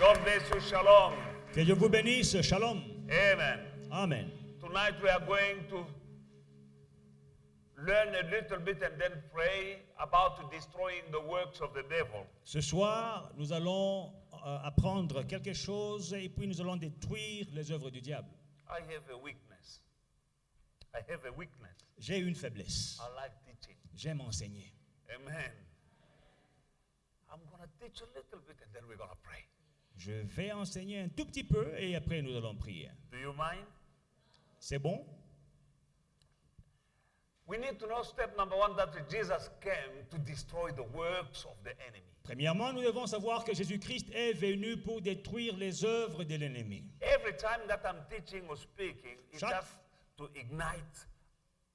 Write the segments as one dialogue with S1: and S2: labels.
S1: God bless you. Shalom.
S2: Que Dieu vous bénisse. Shalom.
S1: Amen.
S2: Amen.
S1: Tonight we are going to learn a little bit and then pray about destroying the works of the devil.
S2: Ce soir, nous allons apprendre quelque chose et puis nous allons détruire les œuvres du diable.
S1: I have a weakness. I have a weakness.
S2: J'ai une faiblesse.
S1: I like teaching.
S2: J'aime enseigner.
S1: Amen. I'm going to teach a little bit and then we're going to pray.
S2: Je vais enseigner un tout petit peu et après nous allons prier.
S1: Do you mind?
S2: C'est bon?
S1: We need to know step number one that Jesus came to destroy the works of the enemy.
S2: Premièrement, nous devons savoir que Jésus-Christ est venu pour détruire les œuvres de l'ennemi.
S1: Every time that I'm teaching or speaking, it's
S2: Chaque-
S1: just to ignite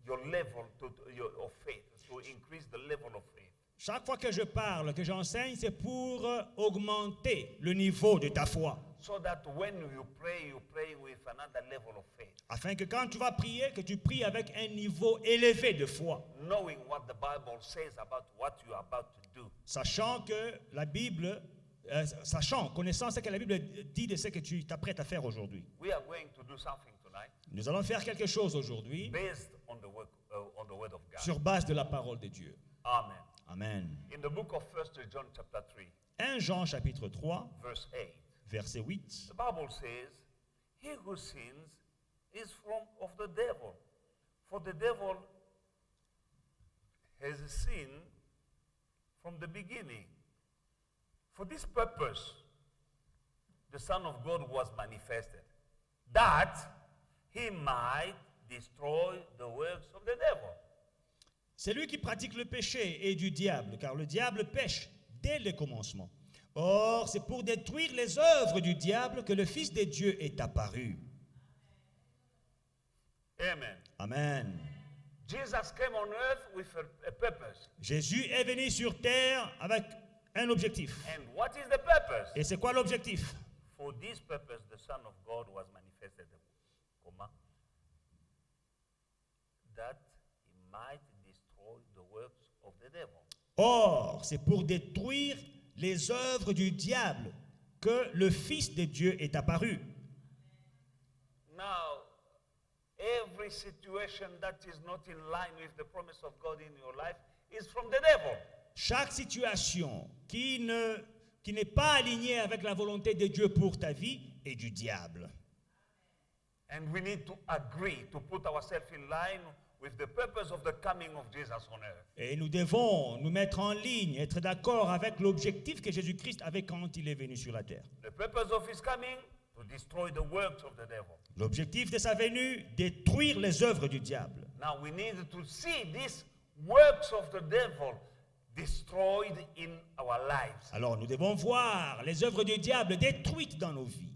S1: your level of faith, to increase the level of faith.
S2: Chaque fois que je parle, que j'enseigne, c'est pour augmenter le niveau de ta foi.
S1: So that when you pray with another level of faith,
S2: Afin que quand tu vas prier, que tu pries avec un niveau élevé de foi.
S1: knowing what the Bible says about what you are about to do.
S2: Sachant que la Bible, connaissant ce que la Bible dit de ce que tu t'apprêtes à faire aujourd'hui.
S1: We are going to do something tonight
S2: Nous allons faire quelque chose aujourd'hui
S1: based on the word of God.
S2: sur base de la parole de Dieu.
S1: Amen.
S2: Amen.
S1: In the book of 1 John chapter 3,
S2: 1 Jean chapitre 3,
S1: verse 8,
S2: verset 8.
S1: the Bible says, "He who sins is of the devil, for the devil has sinned from the beginning. For this purpose, the Son of God was manifested, that he might destroy the works of the devil."
S2: Celui qui pratique le péché est du diable, car le diable pêche dès le commencement. Or, c'est pour détruire les œuvres du diable que le Fils de Dieu est apparu.
S1: Amen.
S2: Amen.
S1: Jesus came on earth with a purpose.
S2: Jésus est venu sur terre avec un objectif.
S1: And what is the purpose?
S2: Et c'est quoi l'objectif?
S1: For this purpose, the Son of God was manifested, comma, that he might destroy the works of the devil.
S2: Or, c'est pour détruire les œuvres du diable que le Fils de Dieu est apparu.
S1: Now, every situation that is not in line with the promise of God in your life is from the devil.
S2: Chaque situation qui n'est pas alignée avec la volonté de Dieu pour ta vie est du diable.
S1: And we need to agree to put ourselves in line with the purpose of the coming of Jesus on earth.
S2: Et nous devons nous mettre en ligne, être d'accord avec l'objectif que Jésus-Christ avait quand il est venu sur la terre.
S1: The purpose of his coming, to destroy the works of the devil.
S2: L'objectif de sa venue, détruire les œuvres du diable.
S1: Now we need to see these works of the devil destroyed in our lives.
S2: Alors nous devons voir les œuvres du diable détruites dans nos vies.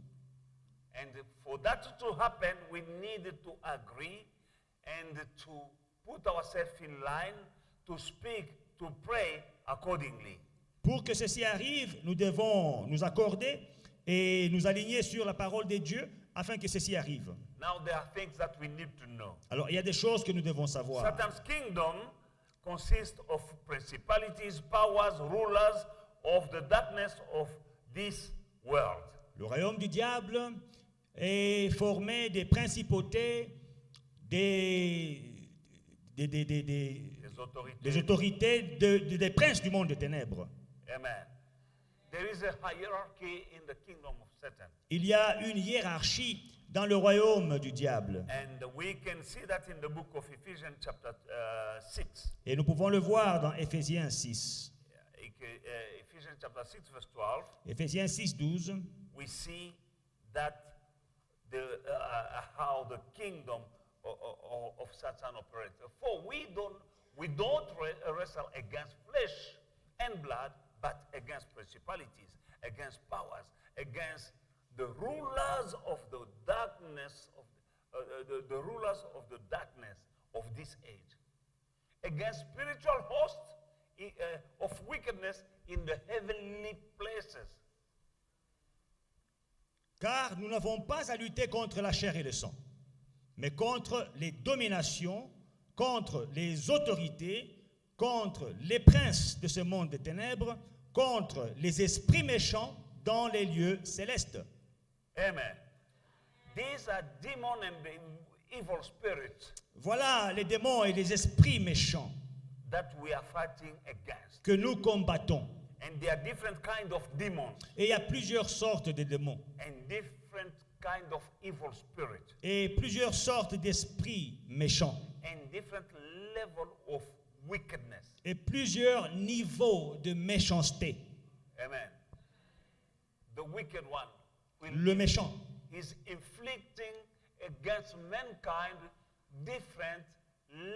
S1: And for that to happen, we need to agree and to put ourselves in line, to speak, to pray accordingly.
S2: Pour que ceci arrive, nous devons nous accorder et nous aligner sur la parole de Dieu afin que ceci arrive.
S1: Now there are things that we need to know.
S2: Alors il y a des choses que nous devons savoir.
S1: Satan's kingdom consists of principalities, powers, rulers of the darkness of this world.
S2: Le royaume du diable est formé des principautés, des autorités, des princes du monde des ténèbres.
S1: Amen. There is a hierarchy in the kingdom of Satan.
S2: Il y a une hiérarchie dans le royaume du diable.
S1: And we can see that in the book of Ephesians chapter 6.
S2: Et nous pouvons le voir dans Éphésiens 6.
S1: Ephesians chapter 6 verse 12.
S2: Éphésiens 6, 12.
S1: We see that how the kingdom of Satan operates. For we don't wrestle against flesh and blood, but against principalities, against powers, against the rulers of the darkness the rulers of the darkness of this age, against spiritual hosts of wickedness in the heavenly places.
S2: Car nous n'avons pas à lutter contre la chair et le sang, mais contre les dominations, contre les autorités, contre les princes de ce monde des ténèbres, contre les esprits méchants dans les lieux célestes.
S1: Amen. These are demon and evil spirits
S2: Voilà les démons et les esprits méchants
S1: that we are fighting against.
S2: que nous combattons.
S1: And there are different kind of demons
S2: Et il y a plusieurs sortes de démons
S1: and different kind of evil spirits
S2: et plusieurs sortes d'esprits méchants
S1: and different level of wickedness.
S2: et plusieurs niveaux de méchanceté.
S1: Amen. The wicked one
S2: Le méchant
S1: is inflicting against mankind different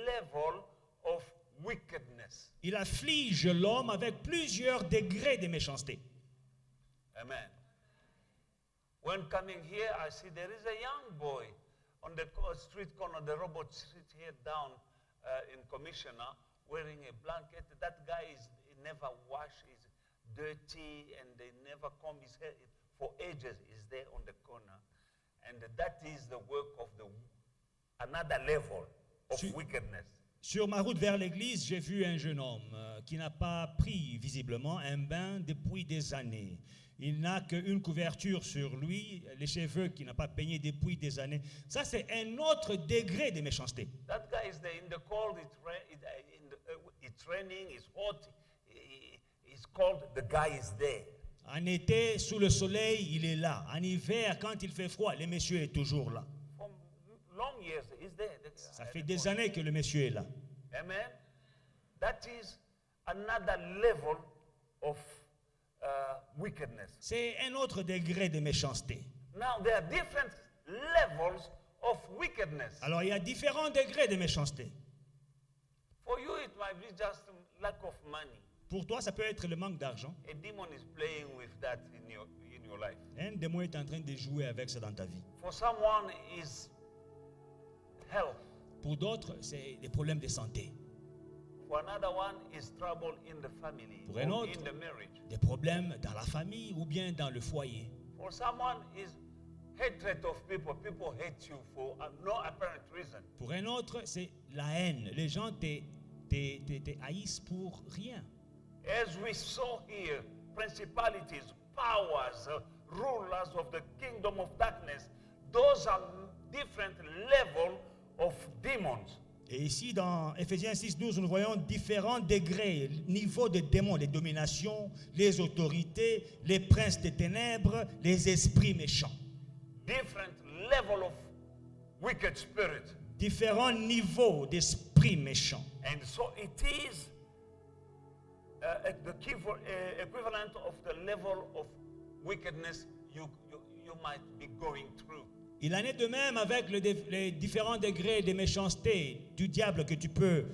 S1: level of wickedness.
S2: il afflige l'homme avec plusieurs degrés de méchanceté.
S1: Amen. When coming here, I see there is a young boy on the street corner, the robot street here down in Commissioner, wearing a blanket. That guy is never washed, is dirty, and they never comb his hair. For ages, is there on the corner. And that is the work of another level of wickedness.
S2: Sur ma route vers l'église, j'ai vu un jeune homme qui n'a pas pris visiblement un bain depuis des années. Il n'a qu'une couverture sur lui, les cheveux qu'il n'a pas peignés depuis des années. Ça, c'est un autre degré de méchanceté.
S1: That guy is there in the cold, it's raining, it's hot, it's cold, the guy is there.
S2: En été, sous le soleil, il est là. En hiver, quand il fait froid, le monsieur est toujours là.
S1: For long years, he's there.
S2: Ça fait des années que le monsieur est là.
S1: Amen. That is another level of wickedness.
S2: C'est un autre degré de méchanceté.
S1: Now, there are different levels of wickedness.
S2: Alors, il y a différents degrés de méchanceté.
S1: For you, it might be just lack of money.
S2: Pour toi, ça peut être le manque d'argent.
S1: A demon is playing with that in your life.
S2: Un démon est en train de jouer avec ça dans ta vie.
S1: For someone, is health.
S2: Pour d'autres, c'est des problèmes de santé.
S1: For another one, is trouble in the family
S2: Pour un
S1: or
S2: autre,
S1: in the marriage.
S2: des problèmes dans la famille ou bien dans le foyer.
S1: For someone, is hatred of people. People hate you for no apparent reason.
S2: Pour un autre, c'est la haine. Les gens te haïssent pour rien.
S1: As we saw here, principalities, powers, rulers of the kingdom of darkness, those are different levels of demons.
S2: Et ici, dans Éphésiens 6:12, nous voyons différents degrés, niveaux de démons, les dominations, les autorités, les princes des ténèbres, les esprits méchants.
S1: Different level of wicked spirit.
S2: Différents niveaux d'esprits méchants.
S1: And so it is the equivalent of the level of wickedness you might be going through.
S2: Il en est de même avec les différents degrés de méchanceté du diable que tu peux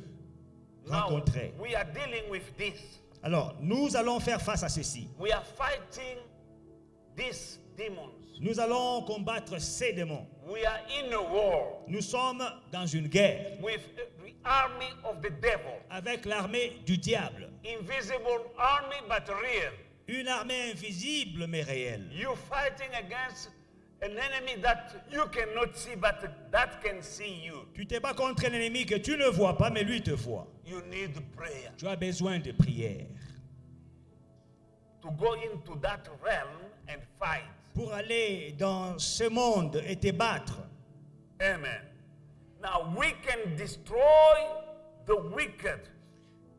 S2: rencontrer.
S1: Now, we are dealing with this.
S2: Alors, nous allons faire face à ceci.
S1: We are fighting these demons.
S2: Nous allons combattre ces démons.
S1: We are in a war
S2: Nous sommes dans une guerre
S1: with the army of the devil.
S2: avec l'armée du diable.
S1: Invisible army but real.
S2: Une armée invisible mais réelle.
S1: You fighting against an enemy that you cannot see but that can see you.
S2: Tu te bats contre un ennemi que tu ne vois pas mais lui te voit.
S1: You need prayer.
S2: Tu as besoin de prière
S1: To go into that realm and fight.
S2: pour aller dans ce monde et te battre.
S1: Amen. Now we can destroy the wicked.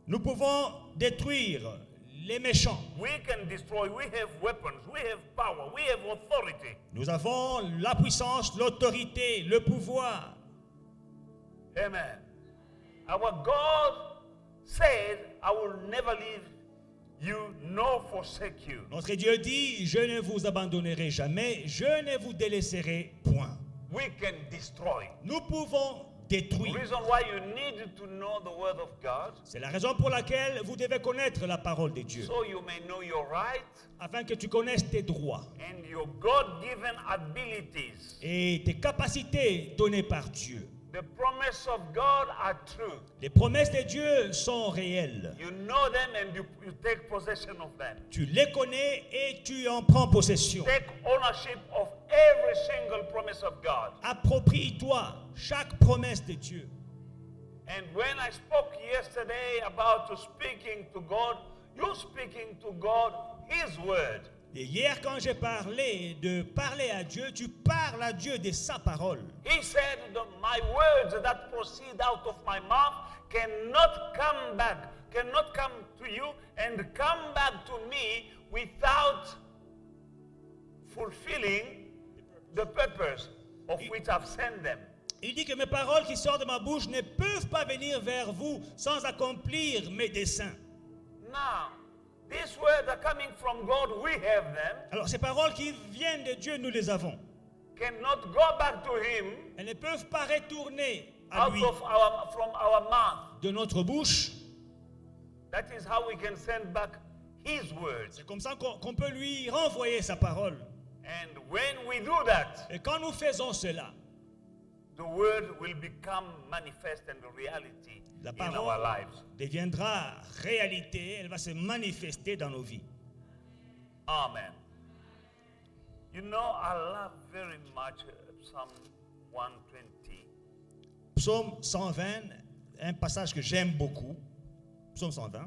S2: Nous pouvons détruire les méchants.
S1: We can destroy. We have weapons. We have power. We have authority.
S2: Nous avons la puissance, l'autorité, le pouvoir.
S1: Amen. Our God said, I will never leave you nor forsake you.
S2: Notre Dieu dit, je ne vous abandonnerai jamais, je ne vous délaisserai point.
S1: We can destroy.
S2: Nous pouvons
S1: The
S2: détruire.
S1: reason why you need to know the word of God,
S2: C'est la raison pour laquelle vous devez connaître la parole de Dieu,
S1: so you may know your right
S2: afin que tu connaisses tes droits
S1: and your God-given abilities.
S2: et tes capacités données par Dieu.
S1: The promises of God are true.
S2: Les promesses de Dieu sont réelles.
S1: You know them and you take possession of them.
S2: Tu les connais et tu en prends possession.
S1: Take ownership of every single promise of God.
S2: Approprie-toi chaque promesse de Dieu.
S1: And when I spoke yesterday about speaking to God, you're speaking to God His word.
S2: Et hier, quand j'ai parlé de parler à Dieu, tu parles à Dieu de sa parole.
S1: He said, my words that proceed out of my mouth cannot come to you and come back to me without fulfilling the purpose of which I've sent them.
S2: Il dit que mes paroles qui sortent de ma bouche ne peuvent pas venir vers vous sans accomplir mes desseins.
S1: Now, these words are coming from God, we have them,
S2: Alors ces paroles qui viennent de Dieu, nous les avons.
S1: cannot go back to Him
S2: Elles ne peuvent pas retourner à
S1: out
S2: lui
S1: from our mouth.
S2: de notre bouche.
S1: That is how we can send back His words.
S2: C'est comme ça qu'on peut lui renvoyer sa parole.
S1: And when we do that,
S2: Et quand nous faisons cela,
S1: the word will become manifest and reality
S2: la
S1: in our
S2: parole
S1: lives.
S2: deviendra réalité, elle va se manifester dans nos vies.
S1: Amen. You know, I love very much Psalm 120.
S2: Psaume 120, un passage que j'aime beaucoup. Psaume 120.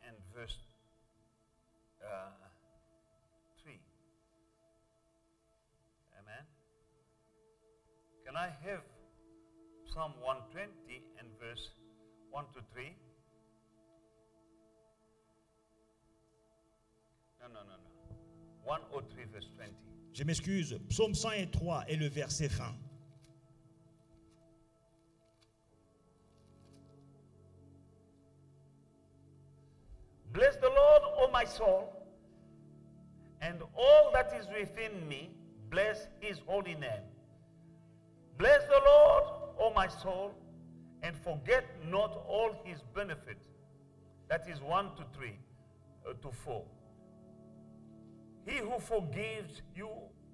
S1: And verse 3. Amen. Can I have Psalm 120 and verse 1 to 3? No. 103 verse 20.
S2: Je m'excuse. Psaume 103 et le verset 20.
S1: Bless the Lord, O my soul, and all that is within me, bless his holy name. Bless the Lord, O my soul, and forget not all his benefit. That is 1 to 3 to 4. He who forgives you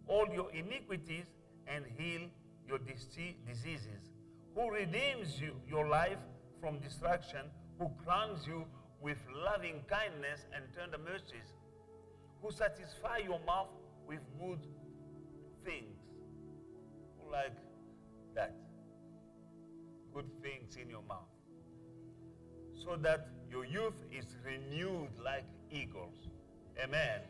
S1: all your iniquities and heal your diseases, who redeems your life from destruction, who crowns you with loving kindness and tender mercies, who satisfy your mouth with good things. Who like that? Good things in your mouth. So that your youth is renewed like eagles. Amen.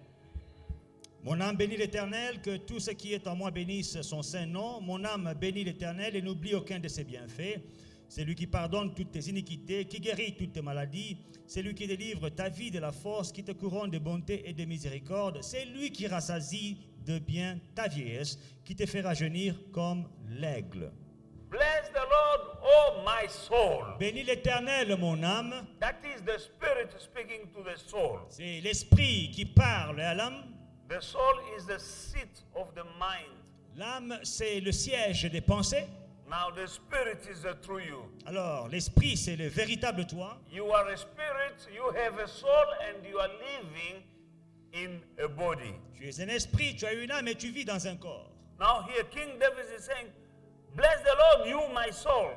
S2: Mon âme bénit l'Éternel, que tout ce qui est en moi bénisse son saint nom. Mon âme bénit l'Éternel et n'oublie aucun de ses bienfaits. C'est lui qui pardonne toutes tes iniquités, qui guérit toutes tes maladies. C'est lui qui délivre ta vie de la force, qui te couronne de bonté et de miséricorde. C'est lui qui rassasie de bien ta vieillesse, qui te fait rajeunir comme l'aigle.
S1: Bless the Lord, O my soul.
S2: Bénis l'Éternel, mon âme.
S1: That is the Spirit speaking to the soul.
S2: C'est l'esprit qui parle à l'âme.
S1: The soul is the seat of the mind.
S2: L'âme, c'est le siège des pensées.
S1: Now the Spirit is the true you.
S2: Alors, l'esprit, c'est le véritable toi.
S1: You are a spirit, you have a soul, and you are living in a body.
S2: Tu es un esprit, tu as une âme et tu vis dans un corps.
S1: Now here King David is saying, bless the Lord, you my soul.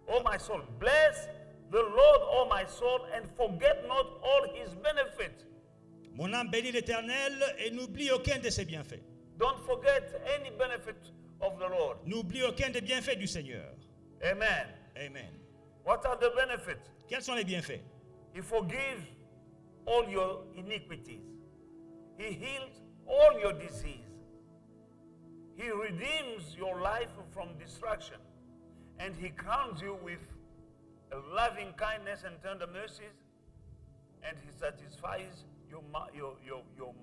S1: Oh my soul. Bless the Lord, oh my soul, and forget not all his benefits.
S2: Mon âme bénit l'Éternel et n'oublie aucun de ses bienfaits.
S1: Don't forget any benefit of the Lord.
S2: N'oublie aucun des bienfaits du Seigneur.
S1: Amen.
S2: Amen.
S1: What are the benefits?
S2: Quels sont les bienfaits?
S1: He forgives all your iniquities. He heals all your disease. He redeems your life from destruction. And he crowns you with loving kindness and tender mercies. And he satisfies your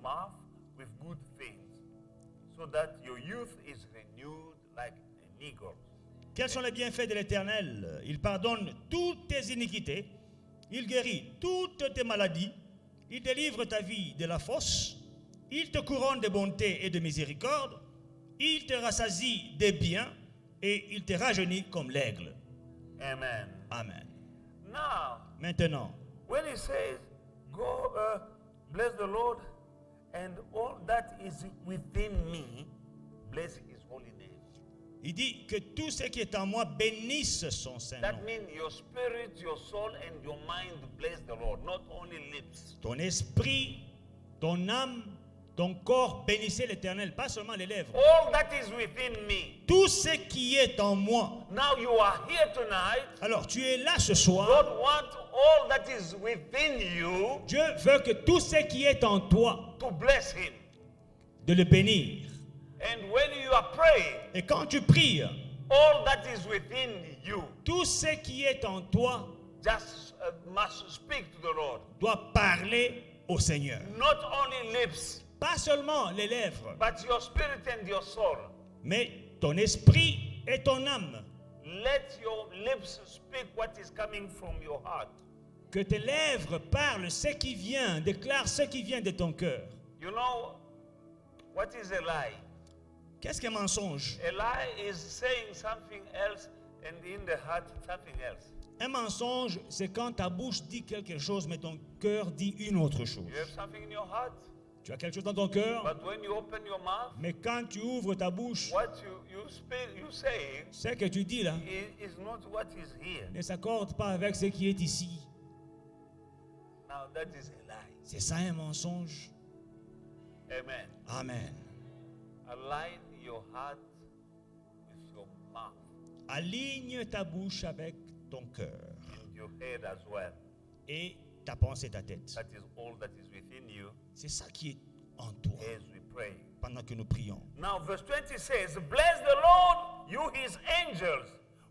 S1: mouth with good things, so that your youth is renewed like an eagle.
S2: Quels sont les bienfaits de l'Éternel? Il pardonne toutes tes iniquités. Il guérit toutes tes maladies. Il délivre ta vie de la fosse. Il te couronne de bonté et de miséricorde. Il te rassasie de biens et il te rajeunit comme l'aigle.
S1: Amen.
S2: Amen.
S1: Now,
S2: Maintenant,
S1: when he says, go bless the Lord, and all that is within me, bless his holy name.
S2: il dit que tout ce qui est en moi bénisse son saint nom.
S1: That means your spirit, your soul, and your mind bless the Lord, not only lips.
S2: Ton esprit, ton âme, Ton corps bénissait l'Éternel, pas seulement les lèvres.
S1: All that is within me.
S2: Tout ce qui est en moi.
S1: Now you are here tonight.
S2: Alors tu es là ce soir.
S1: God wants all that is within you
S2: Dieu veut que tout ce qui est en toi,
S1: to bless him.
S2: de le bénir.
S1: And when you are praying,
S2: Et quand tu pries,
S1: all that is within you
S2: tout ce qui est en toi
S1: just must speak to the Lord.
S2: doit parler au Seigneur.
S1: Not only lips,
S2: Pas seulement les lèvres,
S1: but your spirit and your soul.
S2: mais ton esprit et ton âme.
S1: Let your lips speak what is coming from your heart.
S2: Que tes lèvres parlent ce qui vient, déclarent ce qui vient de ton cœur.
S1: You know, what is a lie?
S2: Qu'est-ce qu'un mensonge?
S1: A lie is saying something else and in the heart something else.
S2: Un mensonge, c'est quand ta bouche dit quelque chose, mais ton cœur dit une autre chose.
S1: You have something in your heart,
S2: Tu as quelque chose dans ton cœur,
S1: but when you open your mouth,
S2: mais quand tu ouvres ta bouche,
S1: what you speak, you say
S2: ce que tu dis là
S1: is not what is here.
S2: ne s'accorde pas avec ce qui est ici.
S1: Now that is a lie.
S2: C'est ça un mensonge.
S1: Amen.
S2: Amen.
S1: Align your heart with your mouth
S2: Aligne ta bouche avec ton cœur
S1: and your head as well.
S2: et ta pensée, ta tête.
S1: That is all that is within you
S2: C'est ça qui est en toi
S1: as we pray.
S2: pendant que nous prions.
S1: Now, verse 20 says, Bless the Lord, you his angels,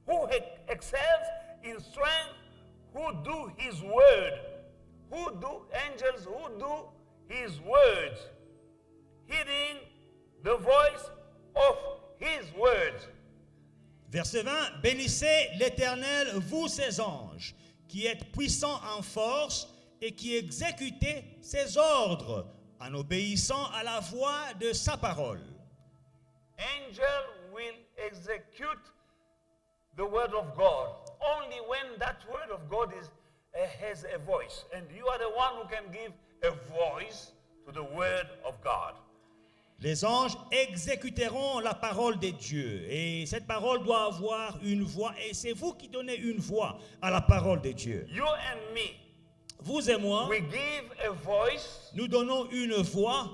S1: who excels in strength, who do his word. Angels who do his words, heeding the voice of his words.
S2: Verset 20, bénissez l'Éternel, vous ses anges, qui êtes puissants en force et qui exécutez ses ordres en obéissant à la voix de sa parole.
S1: Angel will execute the word of God only when that word of God has a voice. And you are the one who can give a voice to the word of God.
S2: Les anges exécuteront la parole de Dieu et cette parole doit avoir une voix et c'est vous qui donnez une voix à la parole de Dieu.
S1: You and me,
S2: Vous et moi,
S1: we give a voice
S2: nous donnons une voix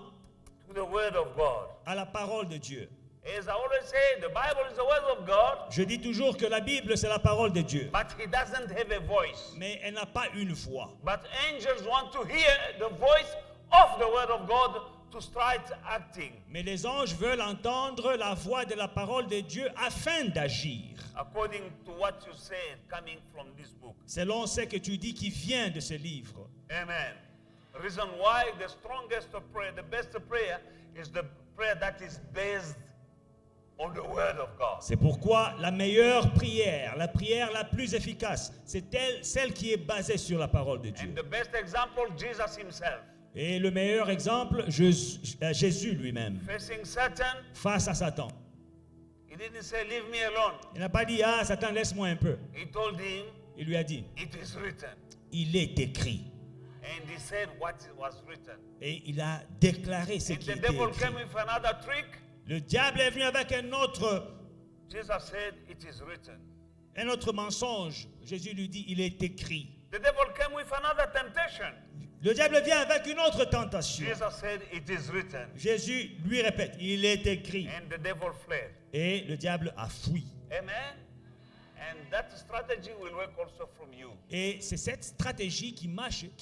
S1: to the word of God.
S2: à la parole de Dieu.
S1: As I always say, the Bible is the word of God,
S2: Je dis toujours que la Bible, c'est la parole de Dieu,
S1: but he doesn't have a voice.
S2: mais elle n'a pas une voix.
S1: But angels want to hear the voice of the word of God to start acting
S2: Mais les anges veulent entendre la voix de la parole de Dieu afin d'agir,
S1: according to what you said coming from this book.
S2: selon ce que tu dis qui vient de ce livre.
S1: Amen. Reason why the strongest prayer, the best prayer is the prayer that is based on the word of God.
S2: C'est pourquoi la meilleure prière, la prière la plus efficace, c'est celle qui est basée sur la parole de Dieu.
S1: And the best example, Jesus himself,
S2: Et le meilleur exemple, Jésus lui-même,
S1: facing Satan,
S2: face à Satan.
S1: he didn't say, leave me alone.
S2: Il n'a pas dit, ah, Satan, laisse-moi un peu.
S1: He told him,
S2: Il lui a dit,
S1: it is written.
S2: il est écrit.
S1: And he said what was written.
S2: Et il a déclaré ce
S1: And
S2: qui
S1: the
S2: était
S1: devil
S2: écrit.
S1: came with another trick.
S2: Le diable est venu avec un
S1: Jesus said, it is written.
S2: mensonge. Jésus lui dit, il est écrit.
S1: The devil came with another temptation.
S2: Le diable vient avec une autre tentation.
S1: Jesus said, it is written.
S2: Jésus lui répète, il est écrit.
S1: And the devil fled.
S2: Et le diable a fui.
S1: Amen. And that strategy will work also from you.
S2: Et c'est cette stratégie qui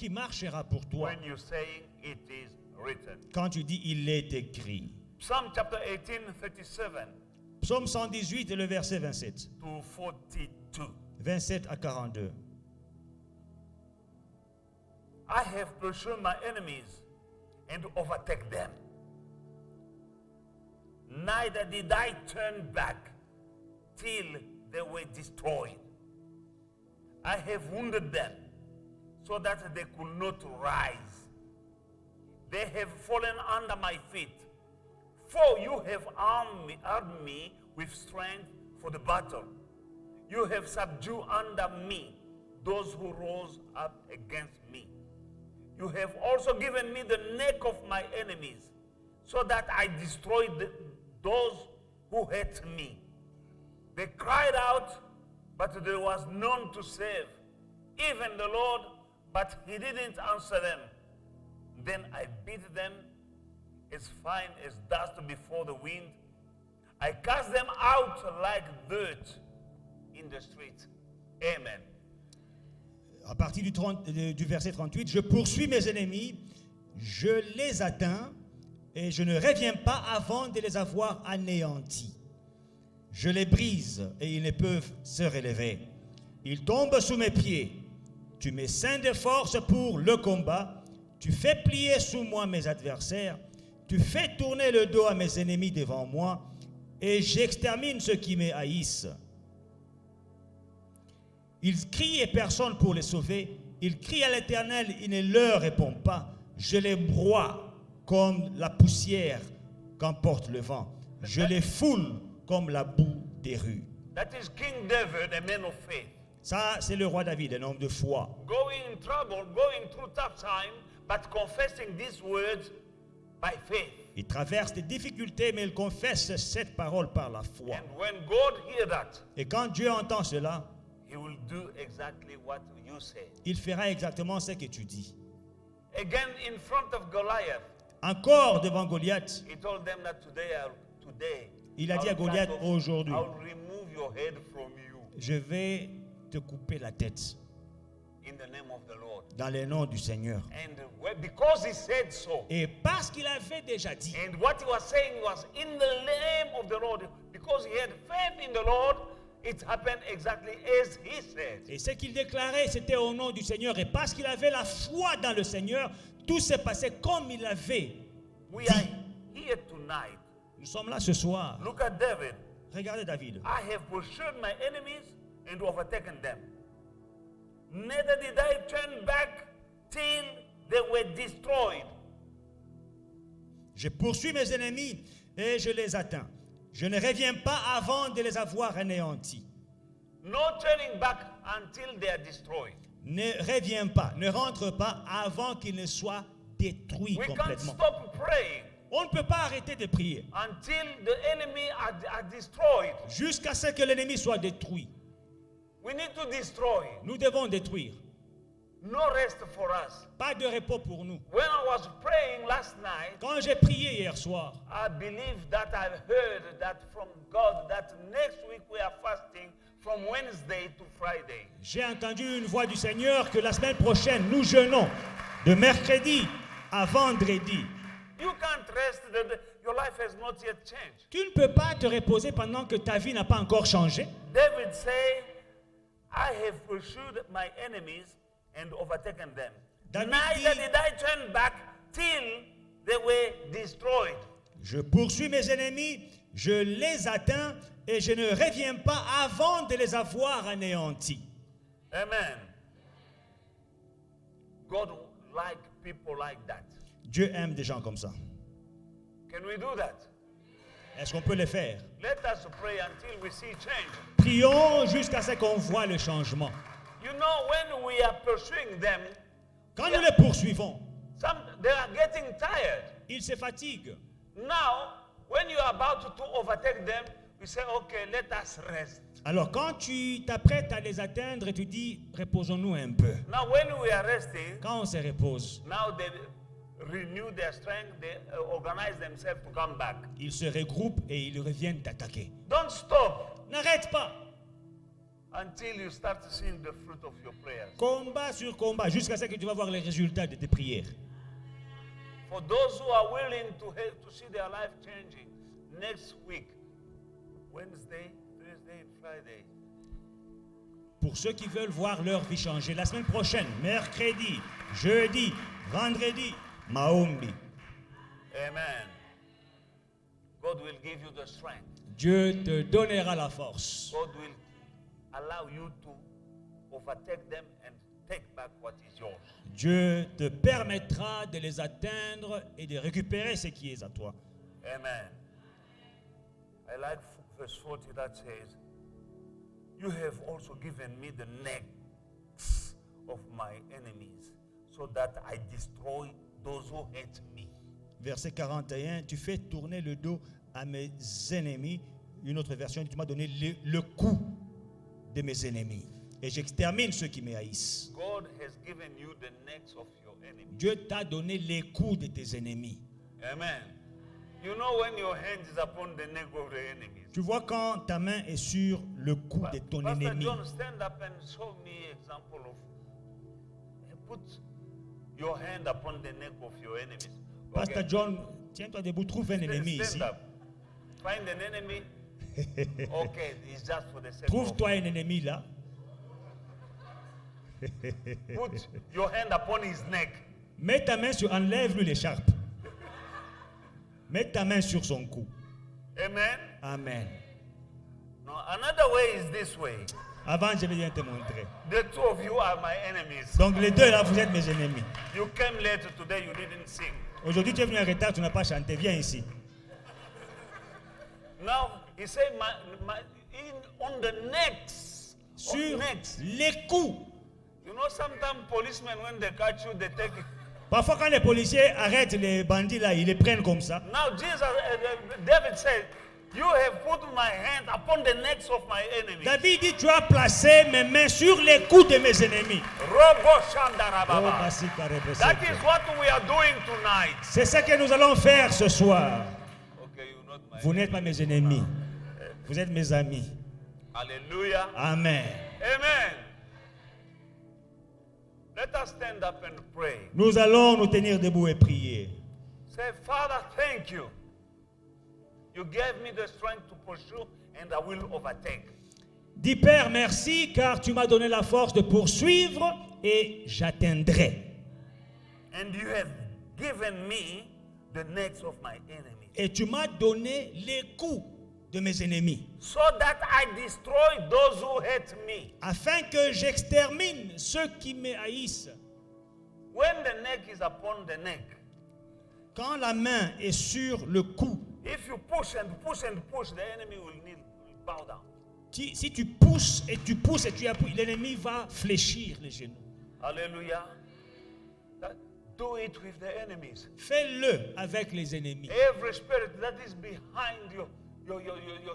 S2: marchera pour toi
S1: When you say it is written.
S2: quand tu dis, il est écrit.
S1: Psalm chapter 18, 37
S2: Psaume 118 et le verset 27.
S1: to 42.
S2: 27 à 42.
S1: I have pursued my enemies and overtake them. Neither did I turn back till they were destroyed. I have wounded them so that they could not rise. They have fallen under my feet. For you have armed me with strength for the battle. You have subdued under me those who rose up against me. You have also given me the neck of my enemies, so that I destroyed those who hate me. They cried out, but there was none to save, even the Lord, but he didn't answer them. Then I beat them as fine as dust before the wind. I cast them out like dirt in the street. Amen.
S2: À partir du verset 38, je poursuis mes ennemis, je les atteins et je ne reviens pas avant de les avoir anéantis. Je les brise et ils ne peuvent se relever. Ils tombent sous mes pieds. Tu me ceins de force pour le combat. Tu fais plier sous moi mes adversaires. Tu fais tourner le dos à mes ennemis devant moi. Et j'extermine ceux qui me haïssent. Ils crient et personne pour les sauver. Ils crient à l'Éternel, il ne leur répond pas. Je les broie comme la poussière qu'emporte le vent. Je les foule comme la boue des rues.
S1: That is King David, a man of faith.
S2: Ça, c'est le roi David, un homme de foi.
S1: Going in trouble, going through tough time, but confessing these words by faith.
S2: Il traverse des difficultés, mais il confesse cette parole par la foi.
S1: And when God hears that,
S2: Et quand Dieu entend cela,
S1: He will do exactly what you say.
S2: il fera exactement ce que tu dis.
S1: Again, in front of Goliath,
S2: Encore devant Goliath,
S1: He told them that today
S2: il a dit à
S1: I'll
S2: Goliath,
S1: cut off-
S2: aujourd'hui,
S1: I'll remove your head from you
S2: je vais te couper la tête
S1: in the name of the Lord.
S2: dans le nom du Seigneur.
S1: And because He said so,
S2: Et parce qu'il avait déjà dit,
S1: and what He was saying was in the name of the Lord, because He had faith in the Lord, it happened exactly as He said.
S2: et ce qu'il déclarait, c'était au nom du Seigneur. Et parce qu'il avait la foi dans le Seigneur, tout s'est passé comme il avait.
S1: We are here tonight.
S2: Nous sommes là ce soir.
S1: Look at David.
S2: Regardez David.
S1: I have pursued my enemies and overtaken them. Neither did I turn back till they were destroyed.
S2: Je poursuis mes ennemis et je les atteins. Je ne reviens pas avant de les avoir anéantis.
S1: No turning back until they are destroyed.
S2: Ne reviens pas, ne rentre pas avant qu'ils ne soient détruits
S1: We can't
S2: complètement.
S1: stop praying
S2: On ne peut pas arrêter de prier
S1: until the enemy are destroyed.
S2: jusqu'à ce que l'ennemi soit détruit.
S1: We need to destroy.
S2: Nous devons détruire.
S1: No rest for us.
S2: Pas de repos pour nous.
S1: When I was praying last night,
S2: Quand j'ai prié hier soir,
S1: I believe that I've heard that from God that next week we are fasting from Wednesday to Friday.
S2: j'ai entendu une voix du Seigneur que la semaine prochaine, nous jeûnons de mercredi à vendredi.
S1: You can't rest, your life has not yet changed.
S2: Tu ne peux pas te reposer pendant que ta vie n'a pas encore changé.
S1: David said, I have pursued my enemies and overtaken them.
S2: David
S1: Neither
S2: dit-
S1: did I turn back till they were destroyed.
S2: Je poursuis mes ennemis, je les atteins et je ne reviens pas avant de les avoir anéantis.
S1: Amen. God like people like that.
S2: Dieu aime des gens comme ça.
S1: Can we do that?
S2: Est-ce qu'on peut le faire?
S1: Let us pray until we see change.
S2: Prions jusqu'à ce qu'on voit le changement.
S1: You know, when we are pursuing them,
S2: Quand nous les poursuivons,
S1: they are getting tired.
S2: ils se fatiguent.
S1: Now, when you are about to overtake them, we say, okay, let us rest.
S2: Alors quand tu t'apprêtes à les atteindre, tu dis, reposons-nous un peu.
S1: Now, when we are resting,
S2: Quand on se repose,
S1: now they renew their strength, they organize themselves to come back.
S2: ils se regroupent et ils reviennent t'attaquer.
S1: Don't stop
S2: N'arrête pas.
S1: until you start seeing the fruit of your prayers.
S2: Combat sur combat, jusqu'à ce que tu vas voir les résultats de tes prières.
S1: For those who are willing to see their life changing, next week, Wednesday, Thursday, and Friday,
S2: Pour ceux qui veulent voir leur vie changer, la semaine prochaine, mercredi, jeudi, vendredi, Maombi.
S1: amen. God will give you the strength.
S2: Dieu te donnera la force.
S1: God will allow you to overtake them and take back what is yours.
S2: Dieu te permettra de les atteindre et de récupérer ce qui est à toi.
S1: Amen. I like verse 40 that says, you have also given me the necks of my enemies, so that I destroy those who hate me.
S2: Verset 41, tu fais tourner le dos à mes ennemis. Une autre version, tu m'as donné le coup de mes ennemis. Et j'extermine ceux qui me haïssent.
S1: God has given you the necks of your enemies.
S2: Dieu t'a donné les coups de tes ennemis.
S1: Amen. You know when your hand is upon the neck of the enemy.
S2: Tu vois quand ta main est sur le cou de ton
S1: Pastor
S2: ennemi.
S1: John, stand up and show me example of. Put your hand upon the neck of your enemies.
S2: Pastor
S1: Okay.
S2: John, tiens-toi debout, trouve un ennemi
S1: Stand
S2: ici.
S1: up. Find an enemy. Okay, it's just for the sake of.
S2: Trouve-toi un ennemi là.
S1: Put your hand upon his neck.
S2: Mets ta main sur, enlève-lui l'écharpe. Mets ta main sur son cou.
S1: Amen.
S2: Amen.
S1: No, another way is this way.
S2: Avant, je vais bien te montrer.
S1: The two of you are my enemies.
S2: Donc les deux là, vous êtes mes ennemis.
S1: You came late today, you didn't sing.
S2: Aujourd'hui, tu es venu en retard, tu n'as pas chanté. Viens ici.
S1: Now, he said, on the necks.
S2: Sur
S1: On necks.
S2: les coups.
S1: You know, sometimes policemen, when they catch you, they take it.
S2: Parfois, quand les policiers arrêtent les bandits là, ils les prennent comme ça.
S1: Now, David said, you have put my hand upon the necks of my enemies.
S2: David dit, tu as placé mes mains sur les coups de mes ennemis.
S1: Robo
S2: Oh,
S1: Shandarababa.
S2: Basika Rebeseke.
S1: That is what we are doing tonight.
S2: C'est ça que nous allons faire ce soir.
S1: Okay, you're not my
S2: Vous n'êtes pas mes ennemis. Vous êtes mes amis.
S1: Hallelujah.
S2: Amen.
S1: Amen. Let us stand up and pray.
S2: Nous allons nous tenir debout et prier.
S1: Say, Father, thank you. You gave me the strength to pursue and I will overtake.
S2: Dis Père, merci car tu m'as donné la force de poursuivre et j'atteindrai.
S1: And you have given me the necks of my enemies.
S2: Et tu m'as donné les coups de mes ennemis,
S1: So that I destroy those who hate me.
S2: afin que j'extermine ceux qui me haïssent.
S1: When the neck is upon the neck,
S2: Quand la main est sur le cou,
S1: if you push and push and push, the enemy will bow down.
S2: si tu pousses et tu pousses et tu appuies, l'ennemi va fléchir les genoux.
S1: Hallelujah. Do it with the enemies.
S2: Fais-le avec les ennemis.
S1: Every spirit that is behind your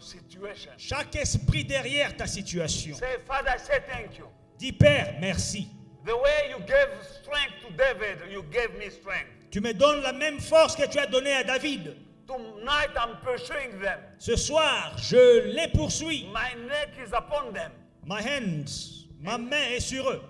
S1: situation.
S2: Chaque esprit derrière ta situation.
S1: Say, Father, I say thank you.
S2: Dis Père, merci.
S1: The way you gave strength to David, you gave me strength.
S2: Tu me donnes la même force que tu as donnée à David.
S1: Tonight I'm pursuing them.
S2: Ce soir, je les poursuis.
S1: My neck is upon them
S2: Ma main est sur eux.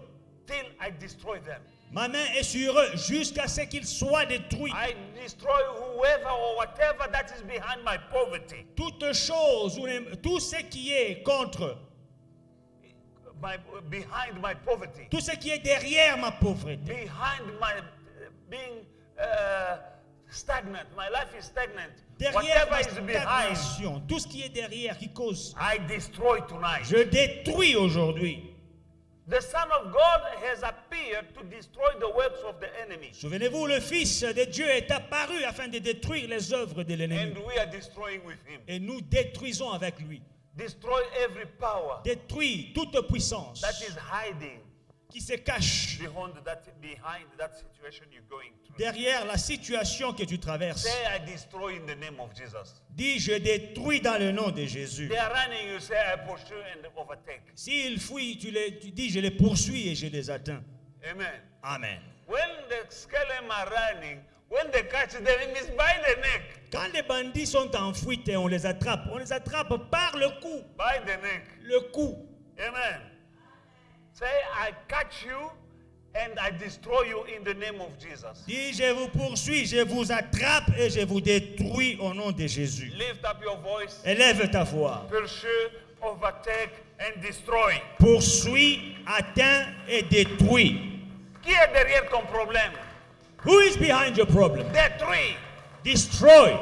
S1: till I destroy them.
S2: Ma main est sur eux jusqu'à ce qu'ils soient détruits.
S1: I destroy whoever or whatever that is behind my poverty.
S2: Toute chose, tout ce qui est contre,
S1: Behind my poverty.
S2: tout ce qui est derrière ma pauvreté,
S1: Behind my being stagnant. My life is stagnant.
S2: derrière
S1: Whatever
S2: ma
S1: is behind,
S2: stagnation, tout ce qui est derrière qui cause,
S1: I destroy tonight.
S2: je détruis aujourd'hui.
S1: The Son of God has appeared to destroy the works of the enemy.
S2: Souvenez-vous, le Fils de Dieu est apparu afin de détruire les œuvres de l'ennemi.
S1: And we are destroying with him.
S2: Et nous détruisons avec lui.
S1: Destroy every power
S2: Détruis toute puissance
S1: that is hiding
S2: qui se cache
S1: behind that situation you're going through.
S2: derrière la situation que tu traverses.
S1: Say, I destroy in the name of Jesus.
S2: Dis, je détruis dans le nom de Jésus.
S1: They are running, you say, I pursue and overtake.
S2: S'ils fuient, tu dis, je les poursuis et je les atteins.
S1: Amen.
S2: Amen.
S1: When the skelem are running, when they catch them, it's by the neck.
S2: Quand les bandits sont en fuite et on les attrape par le cou.
S1: By the neck.
S2: Le cou.
S1: Amen. Say, I catch you and I destroy you in the name of Jesus.
S2: Dis, je vous poursuis, je vous attrape et je vous détruis au nom de Jésus.
S1: Lift up your voice.
S2: Élève ta voix.
S1: Pursue, overtake, and destroy.
S2: Poursuis, atteins et détruis.
S1: Qui est derrière ton problème?
S2: Who is behind your problem?
S1: Détruis.
S2: Destroy.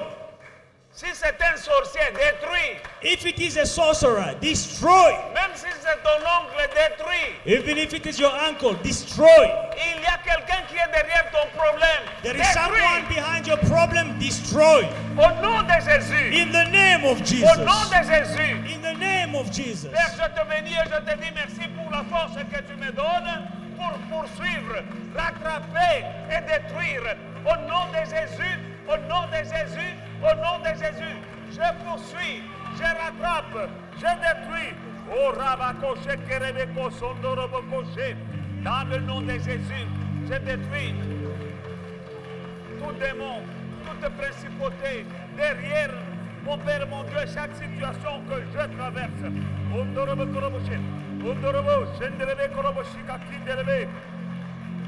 S1: Si c'est un sorcier, détruis.
S2: If it is a sorcerer, destroy.
S1: Même si c'est ton oncle, détruis.
S2: Even if it is your uncle, destroy.
S1: Il y a quelqu'un qui est derrière ton problème.
S2: There is someone behind your problem, destroy.
S1: Au nom de Jésus.
S2: In the name of
S1: Au nom
S2: Jesus.
S1: de Jésus.
S2: In the name of Jesus.
S1: Père, je te bénis et je te dis merci pour la force que tu me donnes pour poursuivre, rattraper et détruire. Au nom de Jésus, au nom de Jésus, au nom de Jésus, je poursuis, je rattrape, je détruis. Oh, Rabakoche, Kerebeko, Sondorobokoche. Dans le nom de Jésus, je détruis tout démon, toute principauté, derrière mon Père, mon Dieu, chaque situation que je traverse. Ondorobo koroboshe, ondorobo, shenderebe koroboshika kinderebe.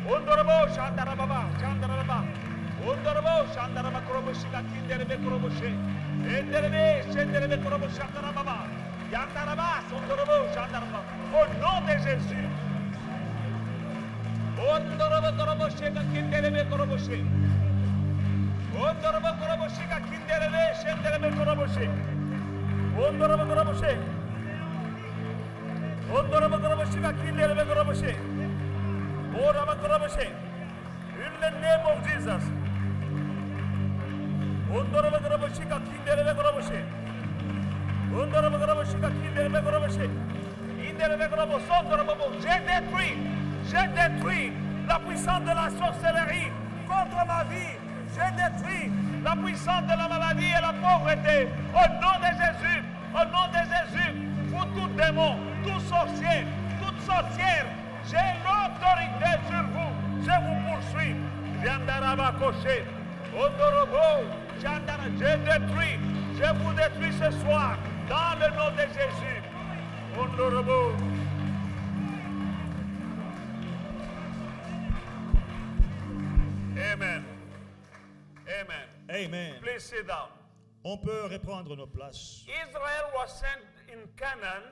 S1: Ondorobo, shandarababa, shandarababa. Ondorobo, shandaraba koroboshika kinderebe koroboshe. Enderebe, shenderebe koroboshakarababa. Yandaraba, sondorobo, shandaraba. Au nom de Jésus. Ondorobo koroboshika kinderebe koroboshe. Ondorobo koroboshika kinderebe, shenderebe koroboshe. Ondorobo koroboshe. Ondorobo koroboshika kinderebe koroboshe. Oraba koroboshe. In the name of Jesus. Ondorobo koroboshika kinderebe koroboshe. Ondorobo koroboshika kinderebe koroboshe. Inderebe koroboshe. Ondorobo. J'ai détruit la puissance de la sorcellerie contre ma vie. J'ai détruit la puissance de la maladie et la pauvreté. Au nom de Jésus, au nom de Jésus, vous tout démon, tout sorcier, toute sorcière, j'ai l'autorité sur vous. Je vous poursuis. Yandaraba Koshe, Ondorobo, Chandara, je vous détruis ce soir dans le nom de Jésus. Ondorobo. Amen. Amen.
S2: Amen.
S1: Please sit down.
S2: On peut reprendre nos places.
S1: Israel was sent in Canaan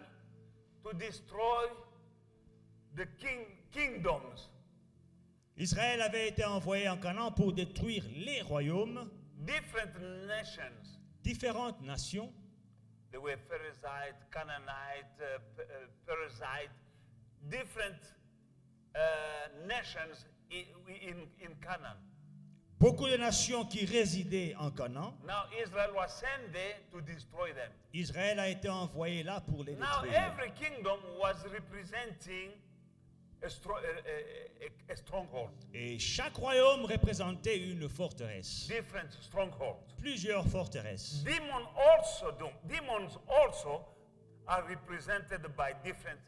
S1: to destroy the kingdoms,
S2: Israël avait été envoyé en Canaan pour détruire les royaumes,
S1: different nations.
S2: différentes nations.
S1: They were Pharisite, Canaanite, Perizzite, different nations in Canaan.
S2: Beaucoup de nations qui résidaient en Canaan.
S1: Now Israel was sent there to destroy them.
S2: Israël a été envoyé là pour les
S1: Now
S2: détruire.
S1: every kingdom was representing a stronghold,
S2: Et chaque royaume représentait une forteresse.
S1: different strongholds.
S2: Plusieurs forteresses.
S1: Demons also are represented by different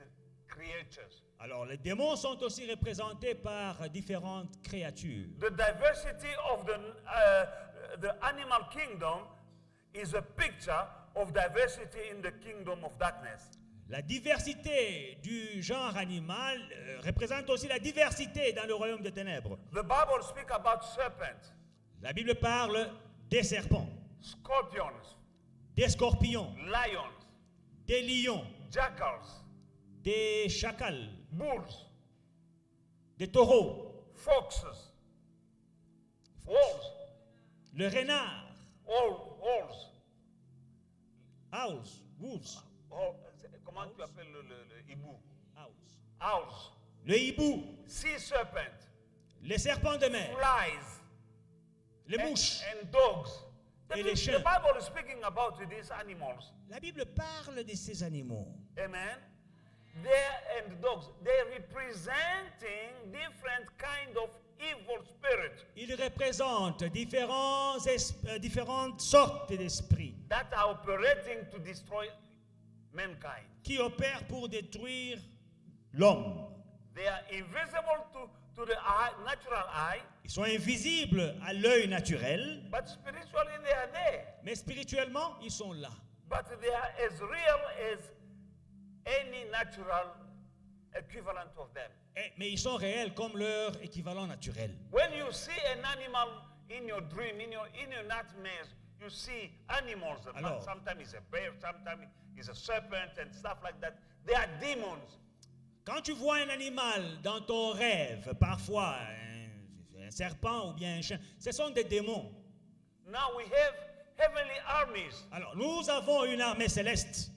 S1: creatures.
S2: Alors les démons sont aussi représentés par différentes créatures.
S1: The diversity of the animal kingdom is a picture of diversity in the kingdom of darkness.
S2: La diversité du genre animal représente aussi la diversité dans le royaume des ténèbres.
S1: The Bible speaks about serpents,
S2: La Bible parle des serpents,
S1: scorpions,
S2: des scorpions,
S1: lions,
S2: des lions,
S1: jackals,
S2: des chacals,
S1: bulls,
S2: des taureaux,
S1: foxes, wolves,
S2: le renard,
S1: wolves.
S2: owls, wolves,
S1: Comment tu appelles le hibou?
S2: owls,
S1: Owls,
S2: le hibou,
S1: sea serpent,
S2: les serpents de mer,
S1: flies,
S2: les mouches.
S1: and dogs.
S2: Et les
S1: The
S2: chiens.
S1: Bible is speaking about these animals.
S2: La Bible parle de ces animaux.
S1: Amen. And dogs. They're representing different kind of evil spirits
S2: Ils représentent différentes sortes d'esprits
S1: that are operating to destroy mankind.
S2: qui opèrent pour détruire l'homme.
S1: They are invisible to the eye, natural eye,
S2: Ils sont invisibles à l'œil naturel,
S1: but spiritually they are there.
S2: mais spirituellement, ils sont là.
S1: But they are as real as any natural equivalent of them.
S2: Mais ils sont réels comme leur équivalent naturel.
S1: When you see an animal in your dream, in your nightmares, you see animals.
S2: Alors.
S1: Sometimes it's a bear, sometimes it's a serpent and stuff like that. They are demons.
S2: Quand tu vois un animal dans ton rêve, parfois un serpent ou bien un chien, ce sont des démons.
S1: Now we have heavenly armies.
S2: Alors, nous avons une armée céleste.